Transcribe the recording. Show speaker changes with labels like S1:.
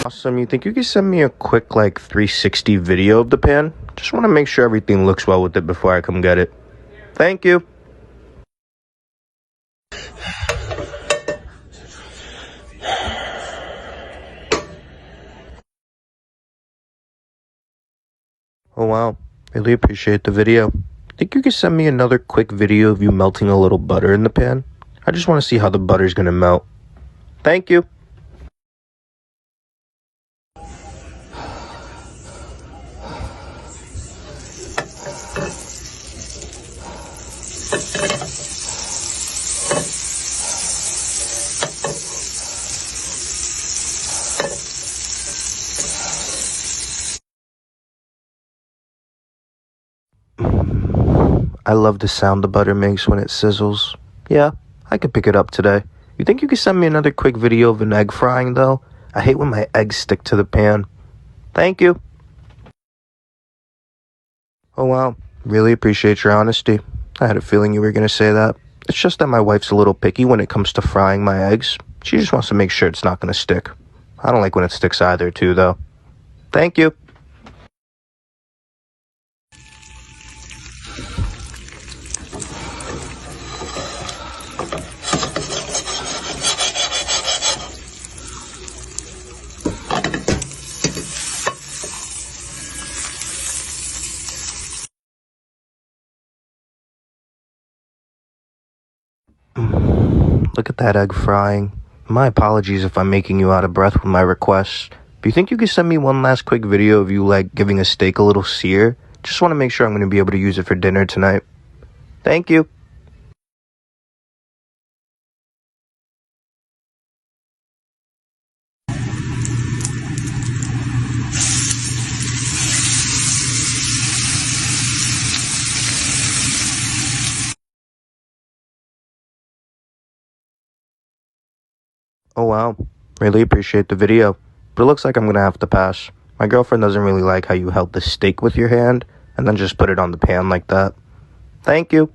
S1: Awesome. You think you could send me a quick, 360 video of the pan? Just want to make sure everything looks well with it before I come get it. Thank you. Oh wow, really appreciate the video. Think you could send me another quick video of you melting a little butter in the pan? I just want to see how the butter's gonna melt. Thank you. I love the sound the butter makes when it sizzles. Yeah, I could pick it up today. You think you could send me another quick video of an egg frying though? I hate when my eggs stick to the pan. Thank you. Oh wow, really appreciate your honesty. I had a feeling you were gonna say that. It's just that my wife's a little picky when it comes to frying my eggs. She just wants to make sure it's not gonna stick. I don't like when it sticks either too though. Thank you. Look at that egg frying. My apologies if I'm making you out of breath with my requests. Do you think you could send me one last quick video of you, giving a steak a little sear? Just want to make sure I'm going to be able to use it for dinner tonight. Thank you. Oh wow, really appreciate the video. But it looks like I'm going to have to pass. My girlfriend doesn't really like how you held the steak with your hand and then just put it on the pan like that. Thank you.